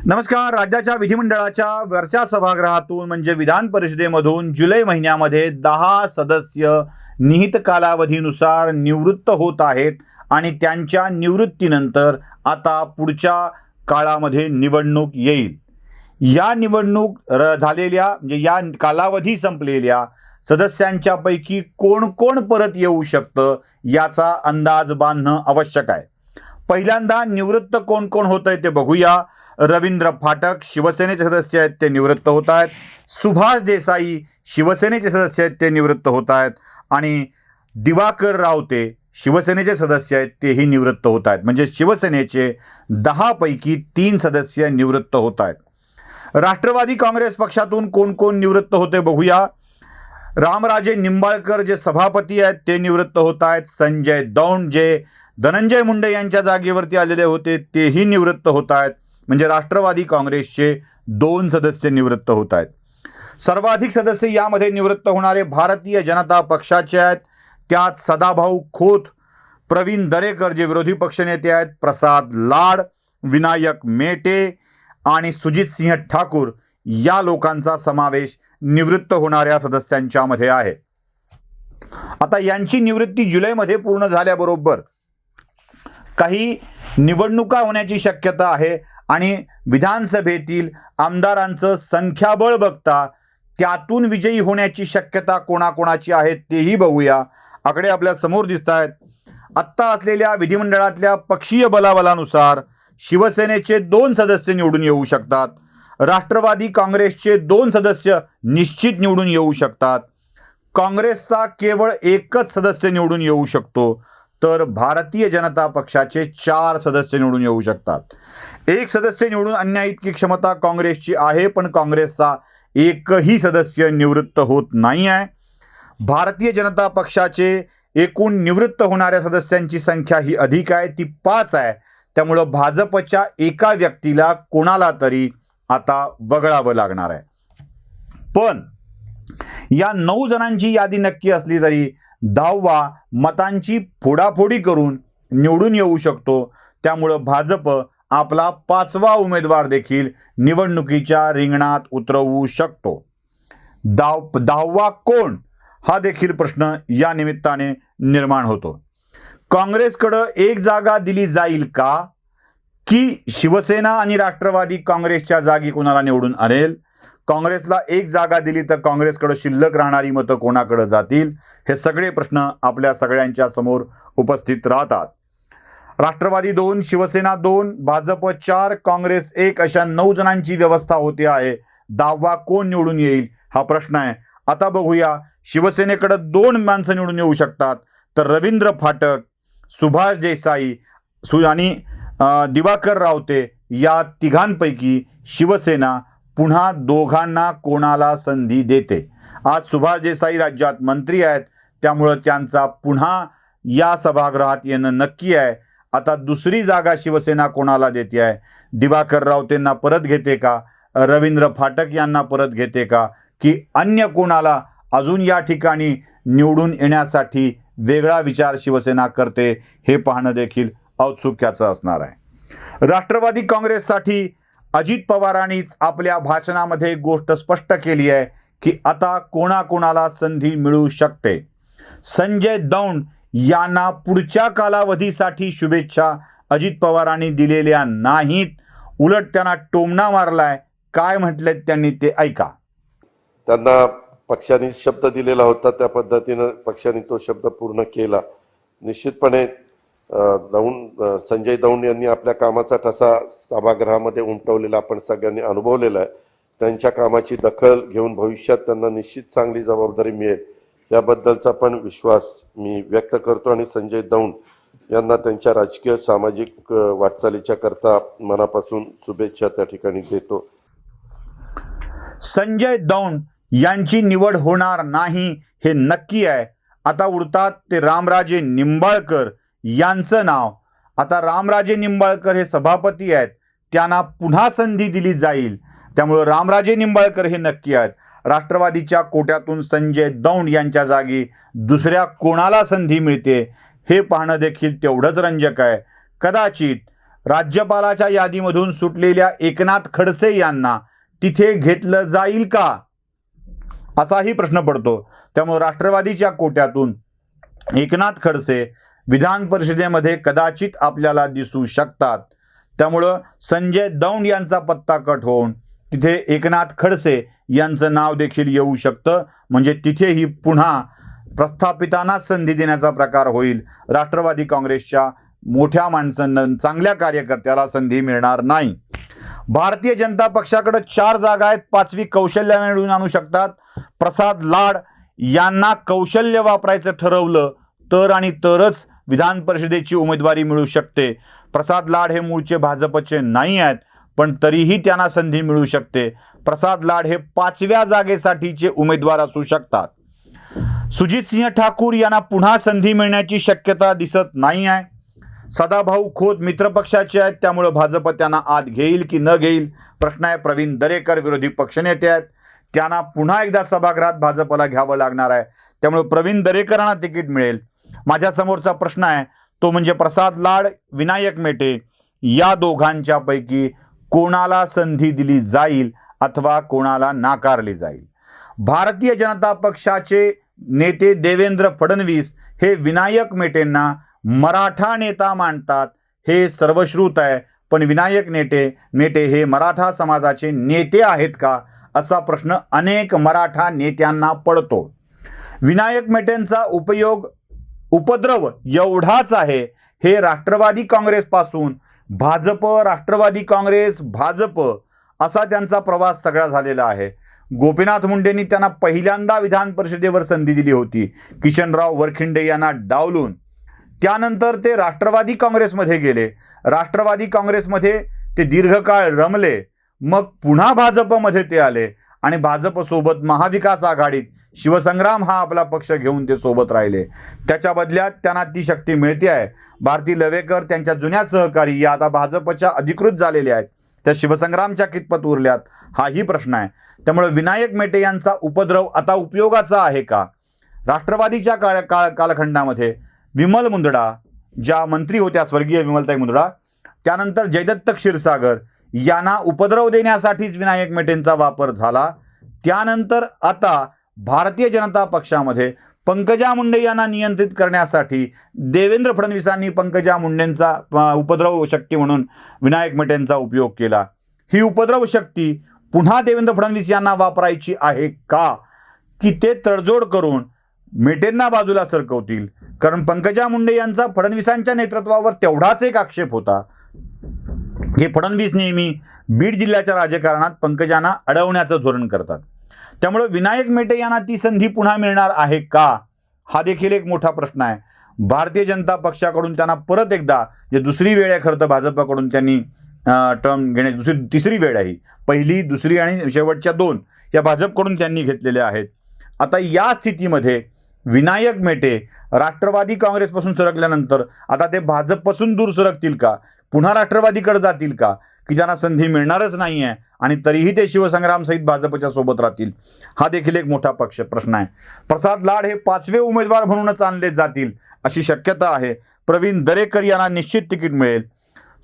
नमस्कार. राज्याच्या विधिमंडळाच्या वरच्या सभागृहातून म्हणजे विधान परिषदेमधून जुलै महिन्यामध्ये 10 सदस्य निहित कालावधीनुसार निवृत्त होत आहेत आणि त्यांच्या निवृत्तीनंतर आता पुढच्या काळामध्ये निवडणूक येईल. या निवडणूक झालेल्या म्हणजे या कालावधी संपलेल्या सदस्यांच्यापैकी कोण कोण परत येऊ शकतं याचा अंदाज बांधणं आवश्यक आहे. पहिल्यांदा निवृत्त कोण कोण होत आहे ते बघूया. रवींद्र फाटक शिवसेनेचे सदस्य आहेत, ते निवृत्त होत आहेत. सुभाष देसाई शिवसेनेचे सदस्य आहेत, ते निवृत्त होत आहेत. आणि दिवाकर रावते शिवसेनेचे सदस्य आहेत, तेही निवृत्त होत आहेत. म्हणजे शिवसेनेचे 10 पैकी 3 सदस्य निवृत्त होत आहेत. राष्ट्रवादी काँग्रेस पक्षातून कोण कोण निवृत्त होते बघूया. रामराजे निंबाळकर जे सभापती आहेत ते निवृत्त होत आहेत. संजय दौंड जे धनंजय मुंडे यांच्या जागेवरती आलेले होते तेही निवृत्त होत आहेत. म्हणजे राष्ट्रवादी काँग्रेसचे 2 सदस्य निवृत्त होत आहेत. सर्वाधिक सदस्य यामध्ये निवृत्त होणारे भारतीय जनता पक्षाचे आहेत. त्यात सदाभाऊ खोत, प्रवीण दरेकर जे विरोधी पक्षनेते आहेत, प्रसाद लाड, विनायक मेटे आणि सुजित सिंह ठाकूर या लोकांचा समावेश निवृत्त होणाऱ्या सदस्यांच्या मध्ये आहे. आता यांची निवृत्ती जुलैमध्ये पूर्ण झाल्याबरोबर काही निवडणुका होण्याची शक्यता आहे आणि विधानसभेतील आमदारांचं संख्याबळ बघता त्यातून विजयी होण्याची शक्यता कोणाकोणाची आहे तेही बघूया. आकडे आपल्या समोर दिसत आहेत. आत्ता असलेल्या विधिमंडळातल्या पक्षीय बलाबलानुसार शिवसेनेचे 2 सदस्य निवडून येऊ शकतात. राष्ट्रवादी काँग्रेसचे 2 सदस्य निश्चित निवडून येऊ शकतात. काँग्रेसचा केवळ 1च सदस्य निवडून येऊ शकतो. तर भारतीय जनता पक्षाचे 4 सदस्य निवडून येऊ शकतात. 1 सदस्य निवडून आणण्या इतकी क्षमता काँग्रेसची आहे, पण काँग्रेसचा एकही सदस्य निवृत्त होत नाही आहे. भारतीय जनता पक्षाचे एकूण निवृत्त होणाऱ्या सदस्यांची संख्या ही अधिक आहे, ती 5 आहे. त्यामुळं भाजपच्या एका व्यक्तीला कोणाला तरी आता वगळावं लागणार आहे. पण या 9 जणांची यादी नक्की असली तरी 10वा मतांची फोडाफोडी करून निवडून येऊ शकतो. त्यामुळं भाजप आपला 5वा उमेदवार देखील निवडणुकीच्या रिंगणात उतरवू शकतो. 10वा कोण हा देखील प्रश्न या निमित्ताने निर्माण होतो. काँग्रेसकडं 1 जागा दिली जाईल का, की शिवसेना आणि राष्ट्रवादी काँग्रेसच्या जागी कोणाला निवडून आणेल? काँग्रेसला 1 जागा दिली तर काँग्रेसकडे शिल्लक राहणारी मतं कोणाकडे जातील? हे सगळे प्रश्न आपल्या सगळ्यांच्या समोर उपस्थित राहतात. राष्ट्रवादी 2, शिवसेना 2, भाजप 4, काँग्रेस 1 अशा 9 जणांची व्यवस्था होते आहे. 10वा कोण निवडून येईल हा प्रश्न आहे. आता बघूया. शिवसेनेकडे 2 माणसं निवडून येऊ शकतात. तर रवींद्र फाटक, सुभाष देसाई आणि दिवाकर रावते या तिघांपैकी शिवसेना पुन्हा दोघांना कोणाला संधी देते? आज सुभाष देसाई राज्यात मंत्री आहेत, त्यामुळं त्यांचा पुन्हा या सभागृहात येणं नक्की आहे. आता दुसरी जागा शिवसेना कोणाला देते आहे? दिवाकर रावतेंना परत घेते का, रवींद्र फाटक यांना परत घेते का, की अन्य कोणाला अजून या ठिकाणी निवडून येण्यासाठी वेगळा विचार शिवसेना करते? हे पाहणं देखील औत्सुक्याचं असणार आहे. राष्ट्रवादी काँग्रेससाठी अजित पवारांनीच आपल्या भाषणामध्ये गोष्ट स्पष्ट केली आहे की आता कोणाकोणाला संधी मिळू शकते. संजय दौंड यांना पुढच्या कालावधीसाठी शुभेच्छा अजित पवारांनी दिलेल्या नाहीत, उलट त्यांना टोमणा मारलाय. काय म्हटलेत त्यांनी ते ऐका. त्यांना पक्षाने शब्द दिलेला होता, त्या पद्धतीनं पक्षाने तो शब्द पूर्ण केला. निश्चितपणे संजय दौंड यांनी आपल्या कामाचा ठसा सभागृहामध्ये उमटवलेला आपण सगळ्यांनी अनुभवलेला आहे. त्यांच्या कामाची दखल घेऊन भविष्यात त्यांना निश्चित चांगली जबाबदारी मिळेल याबद्दलचा पण विश्वास मी व्यक्त करतो आणि संजय दौंड यांना त्यांच्या राजकीय सामाजिक वाटचालीच्या करता मनापासून शुभेच्छा त्या ठिकाणी देतो. संजय दौंड यांची निवड होणार नाही हे नक्की आहे. आता उरतात ते रामराजे निंबाळकर यांचं नाव. आता रामराजे निंबाळकर हे सभापती आहेत, त्यांना पुन्हा संधी दिली जाईल. त्यामुळे रामराजे निंबाळकर हे नक्की आहेत. राष्ट्रवादीच्या कोट्यातून संजय दौंड यांच्या जागी दुसऱ्या कोणाला संधी मिळते हे पाहणं देखील तेवढंच रंजक आहे. कदाचित राज्यपालाच्या यादीमधून सुटलेल्या एकनाथ खडसे यांना तिथे घेतलं जाईल का, असाही प्रश्न पडतो. त्यामुळे राष्ट्रवादीच्या कोट्यातून एकनाथ खडसे विधान परिषदेमध्ये कदाचित आपल्याला दिसू शकतात. त्यामुळं संजय दौंड यांचा पत्ता कट होऊन तिथे एकनाथ खडसे यांचं नाव देखील येऊ शकतं. म्हणजे तिथेही पुन्हा प्रस्थापितांना संधी देण्याचा प्रकार होईल. राष्ट्रवादी काँग्रेसच्या मोठ्या माणसांना, चांगल्या कार्यकर्त्याला संधी मिळणार नाही. भारतीय जनता पक्षाकडे 4 जागा आहेत. 5वी कौशल्याने निवडून आणू शकतात. प्रसाद लाड यांना कौशल्य वापरायचं ठरवलं तर आणि तरच विधान परिषदेची उमेदवारी मिळू शकते. प्रसाद लाड हे मूळचे भाजपचे नाही आहेत, पण तरीही त्यांना संधी मिळू शकते. प्रसाद लाड हे 5व्या जागेसाठीचे उमेदवार असू शकतात. सुजितसिंह ठाकूर यांना पुन्हा संधी मिळण्याची शक्यता दिसत नाही आहे. सदाभाऊ खोत मित्रपक्षाचे आहेत, त्यामुळे भाजप त्यांना आत घेईल की न घेईल प्रश्न आहे. प्रवीण दरेकर विरोधी पक्षनेते आहेत, त्यांना पुन्हा एकदा सभागृहात भाजपला घ्यावं लागणार आहे. त्यामुळे प्रवीण दरेकरांना तिकीट मिळेल. माझ्यासमोरचा प्रश्न आहे तो म्हणजे प्रसाद लाड, विनायक मेटे या दोघांच्या पैकी कोणाला संधी दिली जाईल अथवा कोणाला नाकारली जाईल. भारतीय जनता पक्षाचे नेते देवेंद्र फडणवीस हे विनायक मेटेंना मराठा नेता मानतात, हे सर्वश्रुत आहे. पण विनायक मेटे हे मराठा समाजाचे नेते आहेत का, असा प्रश्न अनेक मराठा नेत्यांना पडतो. विनायक मेटेंचा उपद्रव एवढाच आहे, हे राष्ट्रवादी काँग्रेसपासून भाजप, राष्ट्रवादी काँग्रेस, भाजप असा त्यांचा प्रवास सगळा झालेला आहे. गोपीनाथ मुंडेंनी त्यांना पहिल्यांदा विधान परिषदेवर संधी दिली होती, किशनराव वरखिंडे यांना डावलून. त्यानंतर ते राष्ट्रवादी काँग्रेसमध्ये गेले. राष्ट्रवादी काँग्रेसमध्ये ते दीर्घकाळ रमले. मग पुन्हा भाजपमध्ये ते आले आणि भाजपसोबत महाविकास आघाडीत शिवसंग्राम हा आपला पक्ष घेऊन ते सोबत राहिले. त्याच्या बदल्यात त्यांना ती शक्ती मिळते आहे. भारती लवेकर त्यांच्या जुन्या सहकारी या आता भाजपच्या अधिकृत झालेल्या आहेत, त्या शिवसंग्रामच्या कितपत उरल्यात हाही प्रश्न आहे. त्यामुळे विनायक मेटे यांचा उपद्रव आता उपयोगाचा आहे का. राष्ट्रवादीच्या कालखंडामध्ये विमल मुंदडा ज्या मंत्री होत्या, स्वर्गीय विमलताई मुंदडा, त्यानंतर जयदत्त क्षीरसागर यांना उपद्रव देण्यासाठीच विनायक मेटेंचा वापर झाला. त्यानंतर आता भारतीय जनता पक्षामध्ये पंकजा मुंडे यांना नियंत्रित करण्यासाठी देवेंद्र फडणवीसांनी पंकजा मुंडेंचा उपद्रव शक्ती म्हणून विनायक मेटेंचा उपयोग केला. ही उपद्रव शक्ती पुन्हा देवेंद्र फडणवीस यांना वापरायची आहे का, की ते तडजोड करून मेटेंना बाजूला सरकवतील. कारण पंकजा मुंडे यांचा फडणवीसांच्या नेतृत्वावर तेवढाच एक आक्षेप होता की फडणवीस नेहमी बीड जिल्ह्याच्या राजकारणात पंकजांना अडवण्याचं धोरण करतात. त्यामुळे विनायक मेटे यांना ती संधी पुन्हा मिळणार आहे का, हा देखील एक मोठा प्रश्न आहे. भारतीय जनता पक्षाकडून त्यांना परत एकदा, जे दुसरी वेळ आहे खरं तर भाजपकडून त्यांनी टर्म घेण्याची तिसरी वेळ आहे, पहिली, दुसरी आणि शेवटच्या 2 या भाजपकडून त्यांनी घेतलेल्या आहेत. आता या स्थितीमध्ये विनायक मेटे राष्ट्रवादी काँग्रेसपासून सरकल्यानंतर आता ते भाजपपासून दूर सरकतील का, पुन्हा राष्ट्रवादीकडे जातील का, की ज्यांना संधी मिळणारच नाही आहे आणि तरीही ते शिवसंग्राम सहित भाजपच्या सोबत राहतील, हा देखील एक मोठा प्रश्न आहे. प्रसाद लाड हे 5वे उमेदवार म्हणूनच आणले जातील अशी शक्यता आहे. प्रवीण दरेकर यांना निश्चित तिकीट मिळेल.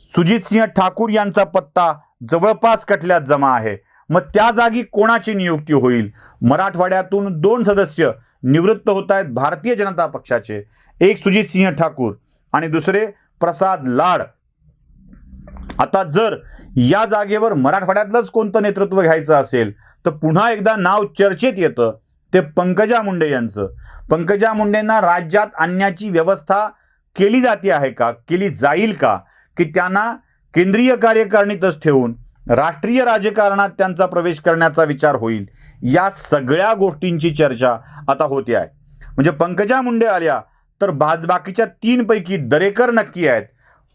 सुजितसिंह ठाकूर यांचा पत्ता जवळपास कटल्यात जमा आहे. मग त्या जागी कोणाची नियुक्ती होईल. मराठवाड्यातून 2 सदस्य निवृत्त होत आहेत भारतीय जनता पक्षाचे, एक सुजितसिंह ठाकूर आणि दुसरे प्रसाद लाड. आता जर या जागेवर मराठवाड्यातलंच कोणतं नेतृत्व घ्यायचं असेल तर पुन्हा एकदा नाव चर्चेत येतं ते पंकजा मुंडे यांचं. पंकजा मुंडेंना राज्यात आणण्याची व्यवस्था केली जाते आहे का, केली जाईल का, की त्यांना केंद्रीय कार्यकारिणीतच ठेवून राष्ट्रीय राजकारणात त्यांचा प्रवेश करण्याचा विचार होईल. या सगळ्या गोष्टींची चर्चा आता होते आहे. म्हणजे पंकजा मुंडे आल्या तर बाकीच्या 3 पैकी दरेकर नक्की आहेत.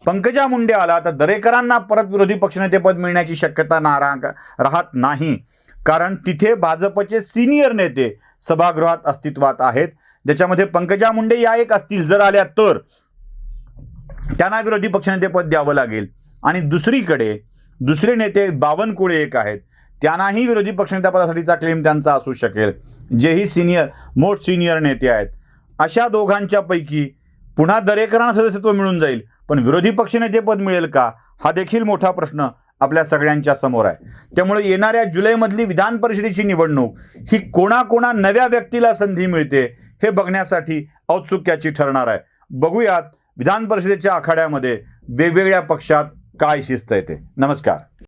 पंकजा मुंडे आला तर दरेकरांना परत विरोधी पक्षनेतेपद मिळण्याची शक्यता राहत नाही, कारण तिथे भाजपचे सिनियर नेते सभागृहात अस्तित्वात आहेत, ज्याच्यामध्ये पंकजा मुंडे या एक असतील. जर आल्या तर त्यांना विरोधी पक्षनेतेपद द्यावं लागेल. आणि दुसरीकडे दुसरे नेते बावनकुळे एक आहेत, त्यांनाही विरोधी पक्षनेतेपदासाठीचा क्लेम त्यांचा असू शकेल, जेही मोस्ट सिनियर नेते आहेत. अशा दोघांच्या पैकी पुन्हा दरेकरांना सदस्यत्व मिळून जाईल, पण विरोधी पक्षनेतेपद मिळेल का, हा देखील मोठा प्रश्न आपल्या सगळ्यांच्या समोर आहे. त्यामुळे येणाऱ्या जुलैमधली विधान परिषदेची निवडणूक ही कोणा नव्या व्यक्तीला संधी मिळते हे बघण्यासाठी औत्सुक्याची ठरणार आहे. बघूयात विधान परिषदेच्या आखाड्यामध्ये वेगवेगळ्या पक्षात काय शिस्त येते. नमस्कार.